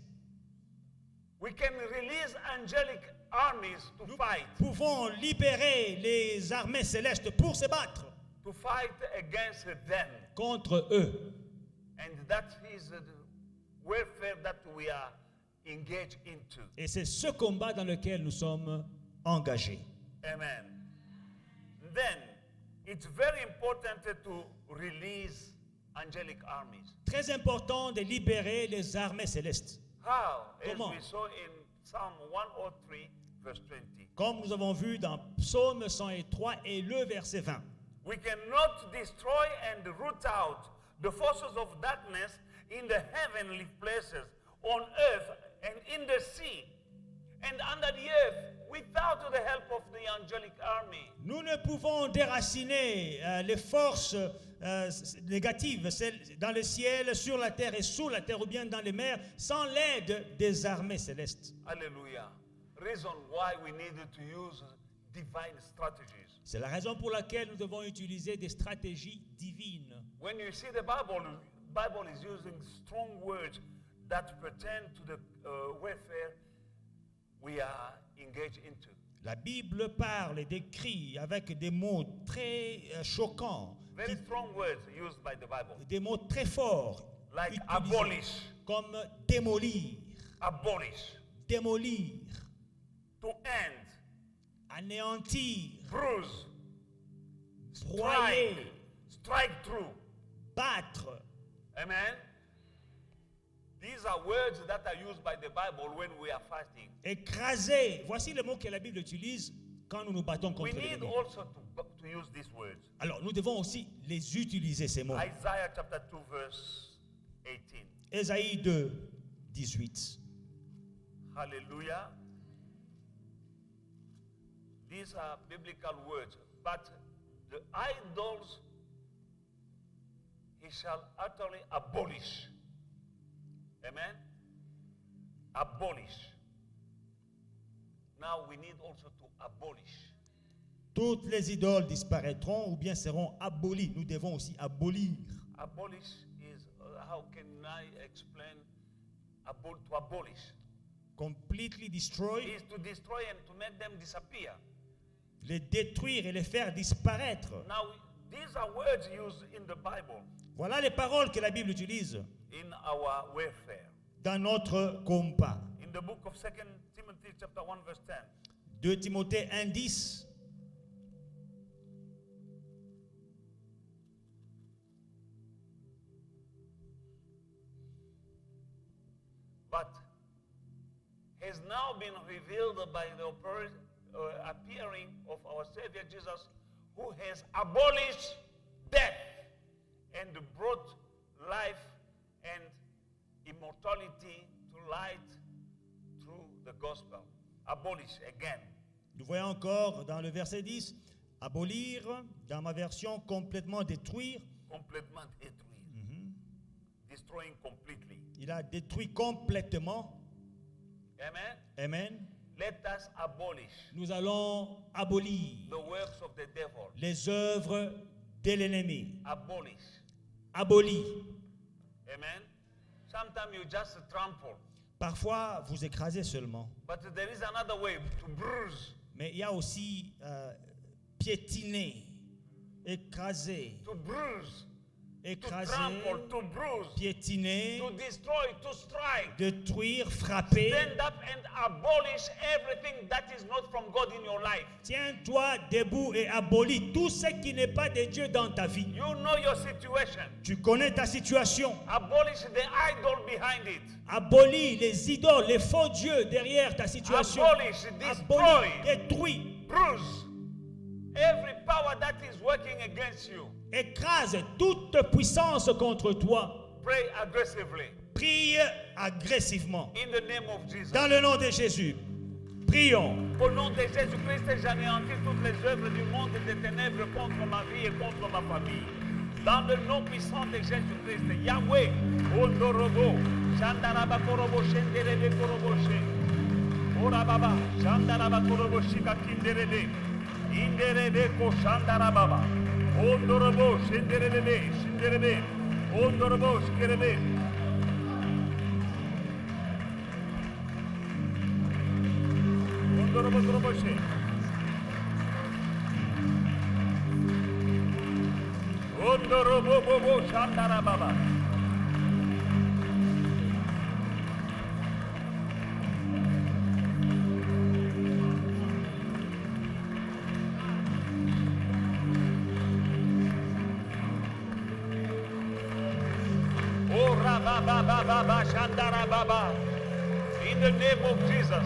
S1: We can release angelic armies to
S2: Nous
S1: fight
S2: pouvons libérer les armées célestes pour se battre
S1: against them.
S2: contre eux.
S1: And that is the warfare that we are engaged into.
S2: Et c'est ce combat dans lequel nous sommes engagés.
S1: Amen. Then it's very important to release angelic armies.
S2: Très important de libérer les armées célestes.
S1: How? As
S2: Comment?
S1: we saw in Psalm 103, verse 20.
S2: Comme nous avons vu dans Psaume 103 et le verset 20.
S1: We cannot destroy and root out the forces of darkness in the heavenly places, on earth and in the sea, and under the earth without the help of the angelic army.
S2: Nous ne pouvons déraciner les forces négatives, celles dans le ciel, sur la terre et sous la terre, ou bien dans les mers, sans l'aide des armées célestes.
S1: Hallelujah. Reason why we needed to use divine strategies.
S2: C'est la raison pour laquelle nous devons utiliser des stratégies divines.
S1: When you see the Bible is using strong words that pertain to the warfare we are engaged into.
S2: La Bible parle et décrit avec des mots très choquants,
S1: Very strong words used by the Bible.
S2: des mots très forts,
S1: Like
S2: utilisés
S1: abolish,
S2: comme démolir,
S1: abolish,
S2: démolir,
S1: to end,
S2: anéantir,
S1: bruise,
S2: broyer,
S1: strike through.
S2: battre.
S1: Amen. These are words that are used by the Bible when we are fasting.
S2: Écraser. Voici le mot que la Bible utilise quand nous nous battons
S1: We
S2: contre
S1: need
S2: l'ennemi.
S1: also to use these words.
S2: Alors, nous devons aussi les utiliser, ces mots.
S1: Isaiah chapter 2 verse 18.
S2: Ésaïe 2, 18.
S1: Hallelujah. These are biblical words. But the idols he shall utterly abolish. Amen? Abolish. Now we need also to abolish.
S2: Toutes les idoles disparaîtront ou bien seront abolies. Nous devons aussi abolir.
S1: Abolish is, how can I explain to abolish?
S2: Completely destroy,
S1: Is to destroy and to make them disappear.
S2: les détruire et les faire disparaître.
S1: Now, these are words used in the Bible
S2: Voilà les paroles que la Bible utilise
S1: in our warfare.
S2: dans notre combat.
S1: In the book of 2 Timothy chapter 1 verse 10.
S2: 2 Timothée 1, 10.
S1: But has now been revealed by the appearing of our Savior Jesus, who has abolished death and brought life and immortality to light through the gospel. Abolish again.
S2: Nous voyons encore dans le verset 10, abolir, dans ma version, complètement détruire.
S1: Complètement détruire. Destroying completely.
S2: Il a détruit complètement.
S1: Amen.
S2: Amen.
S1: Let us abolish
S2: Nous allons abolir
S1: the works of the devil.
S2: les œuvres de l'ennemi.
S1: Abolish.
S2: Abolir.
S1: Amen. Sometimes you just trample.
S2: Parfois, vous écrasez seulement.
S1: But there is another way to bruise,
S2: Mais il y a aussi piétiner, écraser,
S1: to bruise, to
S2: écraser,
S1: trample, to bruise,
S2: piétiner,
S1: to destroy, to strike.
S2: détruire, frapper.
S1: Stand up and abolish everything that is not from God in your life.
S2: Tiens-toi debout et abolis tout ce qui n'est pas de Dieu dans ta vie.
S1: You know your situation.
S2: Tu connais ta situation.
S1: Abolish the idol behind it.
S2: Abolis les idoles, les faux dieux derrière ta situation.
S1: Abolish, destroy,
S2: Abolis, détruis,
S1: bruise every power that is working against you.
S2: écrase toute puissance contre toi.
S1: Pray aggressively
S2: Prie agressivement.
S1: in the name of Jesus.
S2: Dans le nom de Jésus, prions.
S1: Au nom de Jésus-Christ, j'anéantis toutes les œuvres du monde et des ténèbres contre ma vie et contre ma famille. Dans le nom puissant de Jésus-Christ, Yahweh, Ondorobo, Shandaraba Korobo, Shenderebe Koroboshe, Orababa, Shandaraba Korobo, Shika Kinderebe, Inderebe Ko Shandarababa, Ondorobo, Shenderebe, Shenderebe, Ondorobo, Shkerebe. Ondorobo Koroboshe. Ondorobo Shandarababa. Oh Rababa Shandarababa. In the name of Jesus.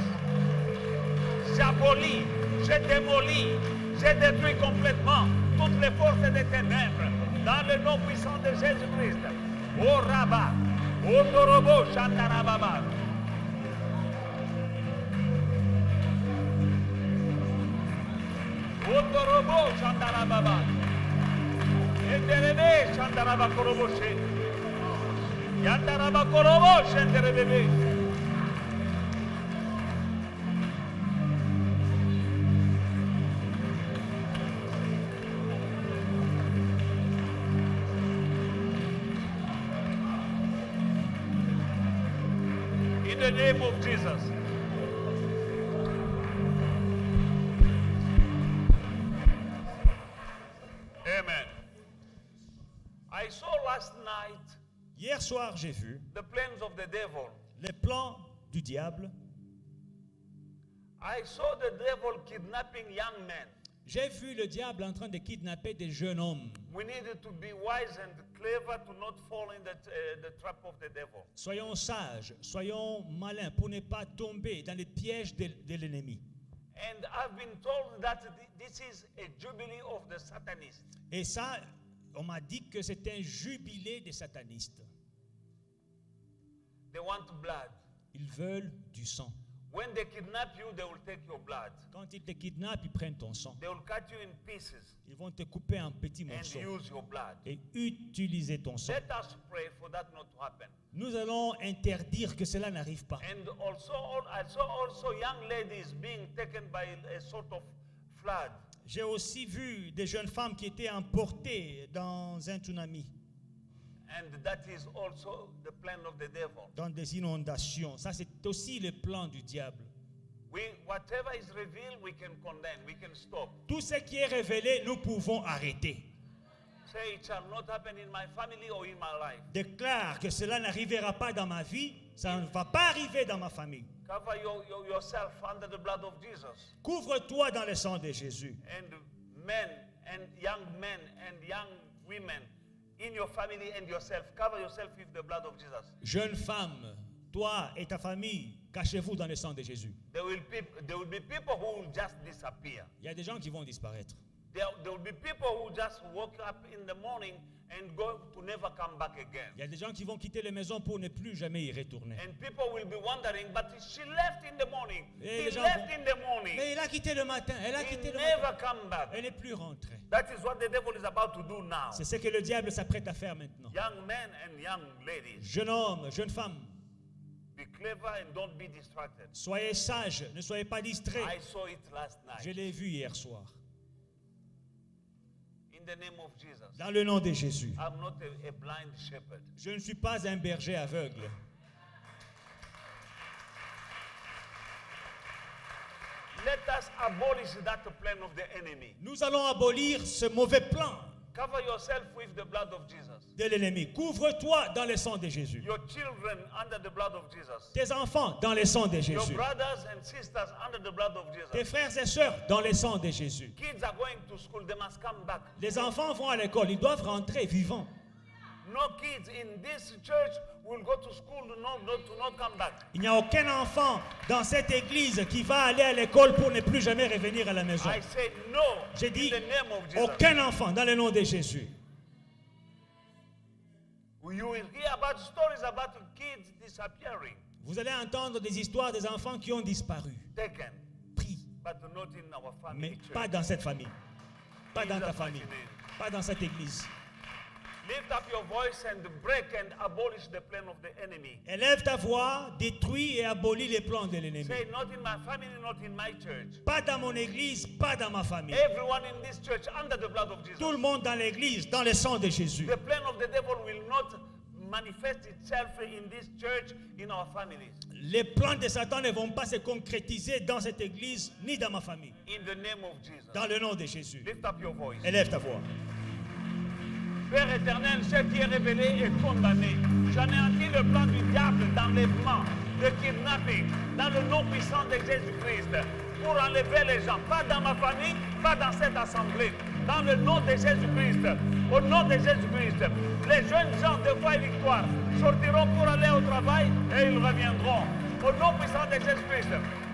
S1: J'abolis, je démolis, je détruis complètement toutes les forces des ténèbres, dans le nom puissant de Jésus-Christ. Oh Rabba, oh Torobo, Shantarababa. Oh Torobo, Shantarababa. Enderebe, Shantarabakoroboche. Yandarabakorobo, Shantarabebe. In the name of Jesus. Amen. I saw last night
S2: Hier soir, j'ai vu
S1: the plans of the devil.
S2: les plans du diable.
S1: I saw the devil kidnapping young men.
S2: J'ai vu le diable en train de kidnapper des jeunes hommes.
S1: We needed to be wise and clever to not fall in the trap of the devil.
S2: Soyons sages, soyons malins pour ne pas tomber dans les pièges de l'ennemi.
S1: And I've been told that this is a jubilee of the Satanists.
S2: Et ça, on m'a dit que c'est un jubilé des satanistes.
S1: They want blood.
S2: Ils veulent du sang.
S1: When they kidnap you, they will take your blood.
S2: Quand ils te kidnappent, ils prennent ton sang.
S1: They will cut you in pieces
S2: Ils vont te couper en petits
S1: and
S2: morceaux
S1: use your blood.
S2: et utiliser ton sang.
S1: Let us pray for that not to happen.
S2: Nous allons interdire que cela n'arrive pas.
S1: And also, I saw also young ladies being taken by a sort of flood.
S2: J'ai aussi vu des jeunes femmes qui étaient emportées dans un tsunami,
S1: And that is also the plan of the devil.
S2: dans des inondations. Ça, c'est aussi le plan du diable.
S1: Whatever is revealed, we can condemn, we can stop.
S2: Tout ce qui est révélé, nous pouvons arrêter.
S1: Say it shall not happen in my family or in my life.
S2: Déclare que cela n'arrivera pas dans ma vie, ça ne va pas arriver dans ma famille.
S1: Cover yourself under the blood of Jesus.
S2: Couvre-toi dans le sang de Jésus.
S1: And men and young women in your family and yourself, cover yourself with the blood of Jesus.
S2: Jeune femme, toi et ta famille, cachez-vous dans le sang de Jésus.
S1: There will be people who will just disappear.
S2: Il y a des gens qui vont disparaître.
S1: There will be people who just wake up in the morning and go to never come back again.
S2: Il y a des gens qui vont quitter les maisons pour ne plus jamais y retourner.
S1: And people will be wondering, but she left in the morning.
S2: Et
S1: He
S2: les gens
S1: left
S2: vont-
S1: in the morning.
S2: Mais il a quitté le matin, elle a
S1: He
S2: quitté le
S1: never
S2: matin.
S1: come back.
S2: Elle n'est plus rentrée.
S1: That is what the devil is about to do now.
S2: C'est ce que le diable s'apprête à faire maintenant.
S1: Young men and young ladies,
S2: Jeune homme, jeune femme,
S1: be clever and don't be distracted.
S2: soyez sages, ne soyez pas distraits.
S1: I saw it last
S2: Je
S1: night.
S2: l'ai vu hier soir.
S1: In the name of Jesus.
S2: Dans le nom de Jésus.
S1: I'm not a blind shepherd.
S2: Je ne suis pas un berger aveugle.
S1: Let us abolish that plan of the enemy.
S2: Nous allons abolir ce mauvais plan
S1: Cover yourself with the blood of Jesus.
S2: de l'ennemi. Couvre-toi dans le sang de Jésus.
S1: Your children under the blood of Jesus.
S2: Tes enfants dans le sang de
S1: Your
S2: Jésus.
S1: brothers and sisters under the blood of
S2: Tes
S1: Jesus.
S2: frères et sœurs dans le sang de Jésus.
S1: Kids are going to school, they must come back.
S2: Les enfants vont à l'école, ils doivent rentrer vivants.
S1: No kids in this church will go to school to not come back.
S2: Il n'y a aucun enfant dans cette église qui va aller à l'école pour ne plus jamais revenir à la maison.
S1: I said no
S2: J'ai
S1: in
S2: dit
S1: the name of Jesus.
S2: aucun enfant dans le nom de Jésus.
S1: You will hear about stories about kids disappearing,
S2: Vous allez entendre des histoires des enfants qui ont disparu,
S1: taken,
S2: pris,
S1: but not in our family
S2: mais
S1: church.
S2: pas dans cette famille, pas dans ta
S1: Jesus'
S2: famille,
S1: mighty name.
S2: pas dans cette église.
S1: Lift up your voice and break and abolish the plan of the enemy.
S2: Élève ta voix, détruis et abolis les plans de l'ennemi.
S1: Say, not in my family, not in my church.
S2: Pas dans mon église, pas dans ma famille.
S1: Everyone in this church under the blood of Jesus.
S2: Tout le monde dans l'église, dans le sang de Jésus.
S1: The plan of the devil will not manifest itself in this church, in our families.
S2: Les plans de Satan ne vont pas se concrétiser dans cette église ni dans ma famille.
S1: In the name of Jesus.
S2: Dans le nom de Jésus.
S1: Lift up your voice.
S2: Élève ta voix.
S1: Père éternel, ce qui est révélé est condamné. J'anéantis le plan du diable d'enlèvement, de kidnapping, dans le nom puissant de Jésus-Christ, pour enlever les gens, pas dans ma famille, pas dans cette assemblée, dans le nom de Jésus-Christ. Au nom de Jésus-Christ, les jeunes gens de Foi et Victoire sortiront pour aller au travail et ils reviendront. Au nom puissant de Jésus-Christ,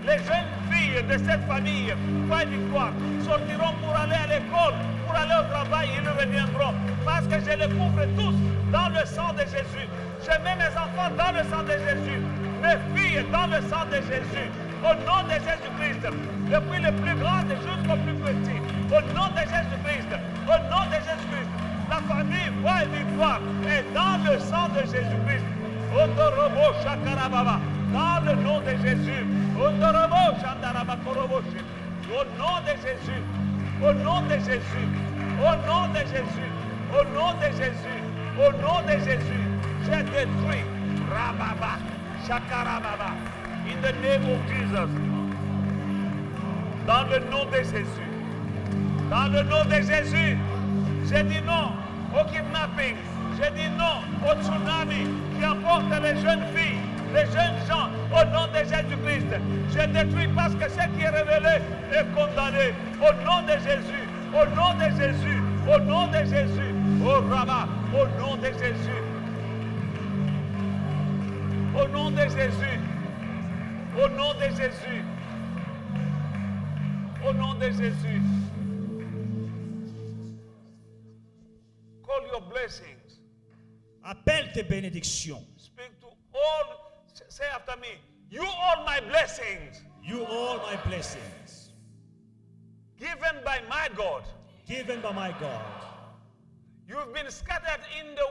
S1: les jeunes filles de cette famille, Foi et Victoire, sortiront pour aller à l'école pour aller au travail, ils reviendront. Parce que je les couvre tous dans le sang de Jésus. Je mets mes enfants dans le sang de Jésus. Mes filles dans le sang de Jésus. Au nom de Jésus-Christ. Depuis le plus grand jusqu'au plus petit. Au nom de Jésus-Christ. Au nom de Jésus-Christ. La famille, foi et victoire est dans le sang de Jésus-Christ. Odorobo Shakarababa. Dans le nom de Jésus. Odorobo Shandarabakoroboshi. Au nom de Jésus. Au nom de Jésus. Au nom de Jésus. Au nom de Jésus. Au nom de Jésus. J'ai détruit Rababa Shakarababa. In the name of Jesus. Dans le nom de Jésus. Dans le nom de Jésus. J'ai dit non au kidnapping. J'ai dit non au tsunami qui emporte les jeunes filles, les jeunes gens au nom de Jésus-Christ. Je détruis parce que ce qui est révélé est condamné. Au nom de Jésus. Au nom de Jésus. Au nom de Jésus. Au Rabbah. Au nom de Jésus. Au nom de Jésus. Au nom de Jésus. Au nom de Jésus. Call your blessings.
S2: Appelle tes bénédictions.
S1: Speak to all. Say after me. You all my blessings.
S2: You all my blessings,
S1: Given by my God.
S2: given by my God.
S1: You've been scattered in the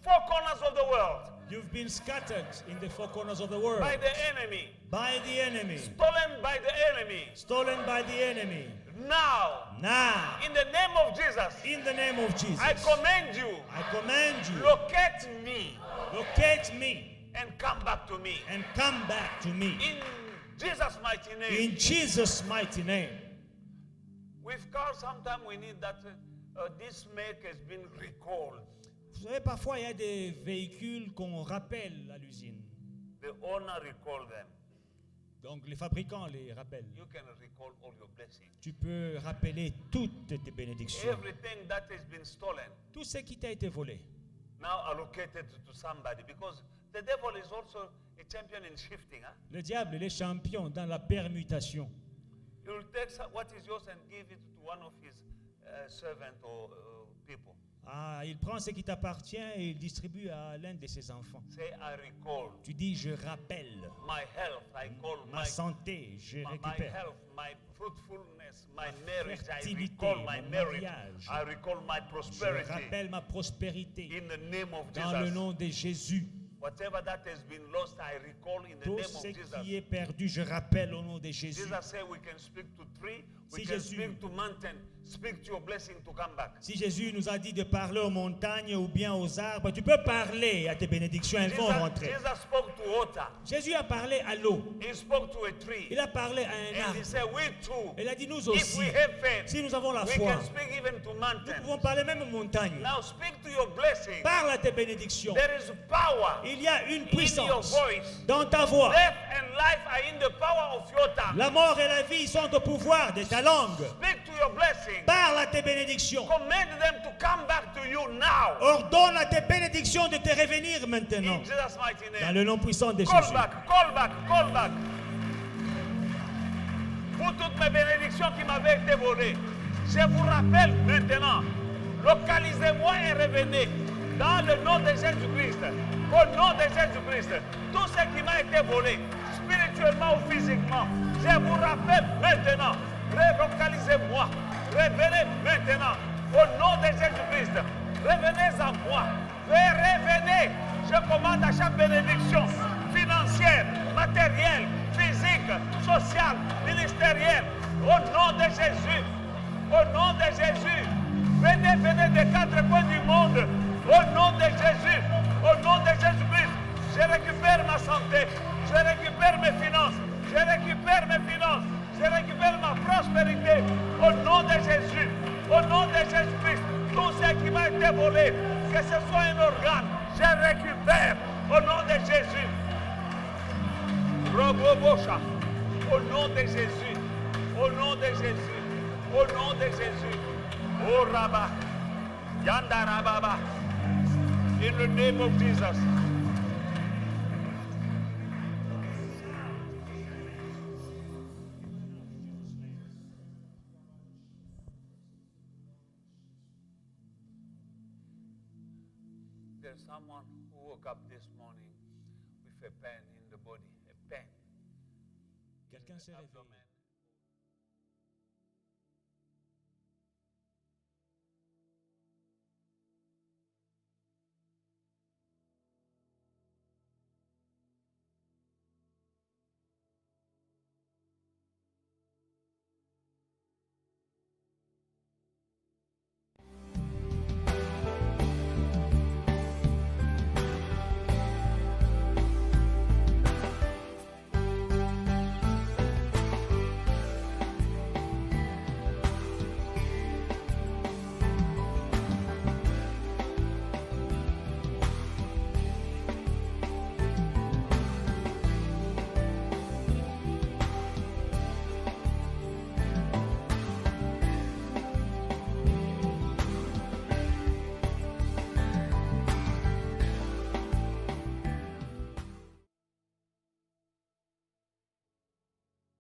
S1: four corners of the world.
S2: You've been scattered in the four corners of the world
S1: By the enemy.
S2: by the enemy,
S1: Stolen by the enemy.
S2: stolen by the enemy.
S1: Now.
S2: Now,
S1: In the name of Jesus.
S2: in the name of Jesus,
S1: I command you.
S2: I command you,
S1: Locate me.
S2: locate me
S1: And come back to me.
S2: and come back to me.
S1: In Jesus' mighty name.
S2: In Jesus' mighty name.
S1: With cars, sometimes we need that this make has been recalled.
S2: Vous savez, parfois, il y a des véhicules qu'on rappelle à l'usine.
S1: The owner recall them.
S2: Donc, les fabricants les rappellent.
S1: You can recall all your blessings.
S2: Tu peux rappeler toutes tes bénédictions.
S1: Everything that has been stolen,
S2: Tout ce qui t'a été volé.
S1: now allocated to somebody, because the devil is also a champion in shifting. Huh?
S2: Le diable, il est champion dans la permutation.
S1: He will take what is yours and give it to one of his servants or people.
S2: Ah, il prend ce qui t'appartient et il distribue à l'un de ses enfants.
S1: Say, I recall
S2: Tu dis, je rappelle
S1: my health. I call
S2: ma santé, je
S1: my
S2: récupère.
S1: health, my fruitfulness, my marriage. I
S2: fertilité,
S1: recall my
S2: mon
S1: marriage.
S2: mariage.
S1: I recall my
S2: Je
S1: prosperity.
S2: rappelle ma prospérité
S1: In the name of
S2: dans le
S1: Jesus.
S2: nom de Jésus.
S1: Whatever that has been lost, I recall in the
S2: Tout
S1: name
S2: ce
S1: of Jesus.
S2: qui est perdu, je rappelle au nom de Jésus.
S1: Jesus said we can speak to tree, we
S2: Si
S1: can
S2: Jésus-
S1: speak to mountain, speak to your blessing to come back.
S2: Si Jésus nous a dit de parler aux montagnes ou bien aux arbres, tu peux parler à tes bénédictions, elles vont rentrer.
S1: Jesus spoke to water.
S2: Jésus a parlé à l'eau.
S1: He spoke to a tree.
S2: Il a parlé à un
S1: And he
S2: arbre.
S1: said, we too,
S2: Il a dit nous
S1: if
S2: aussi,
S1: we have faith,
S2: si nous avons la
S1: we
S2: foi,
S1: can speak even to
S2: nous
S1: mountains.
S2: pouvons parler même aux montagnes.
S1: Now speak to your blessing.
S2: Parle à tes bénédictions.
S1: There is power
S2: Il y a une
S1: in your
S2: puissance
S1: voice.
S2: dans ta voix.
S1: Death and life are in the power of your tongue.
S2: La mort et la vie sont au pouvoir de ta langue.
S1: Speak to your blessing.
S2: Parle à tes bénédictions.
S1: Command them to come back to you now.
S2: Ordonne à tes bénédictions de te revenir maintenant.
S1: In Jesus' mighty
S2: Dans
S1: name.
S2: le nom puissant de
S1: Call
S2: Jésus.
S1: back, call back, call back. Pour toutes mes bénédictions qui m'avaient été volées, je vous rappelle maintenant, localisez-moi et revenez dans le nom de Jésus-Christ. Au nom de Jésus-Christ, tout ce qui m'a été volé, spirituellement ou physiquement, je vous rappelle maintenant, relocalisez-moi, revenez maintenant, au nom de Jésus-Christ, revenez à moi, revenez, je commande à chaque bénédiction financière, matérielle, physique, sociale, ministérielle, au nom de Jésus, au nom de Jésus, venez, venez des quatre coins du monde, au nom de Jésus, au nom de Jésus-Christ, je récupère ma santé, je récupère mes finances, je récupère mes finances, je récupère ma prospérité, au nom de Jésus, au nom de Jésus-Christ, tout ce qui m'a été volé, que ce soit un organe, je récupère, au nom de Jésus. Robobosha, au nom de Jésus, au nom de Jésus, au nom de Jésus. Oh Rabba, Yanda Rababa, in the name of Jesus. there's someone who woke up this morning with a pain in the body, a pain
S2: Quelqu'un
S1: in
S2: s'est
S1: the
S2: réveillé
S1: abdomen,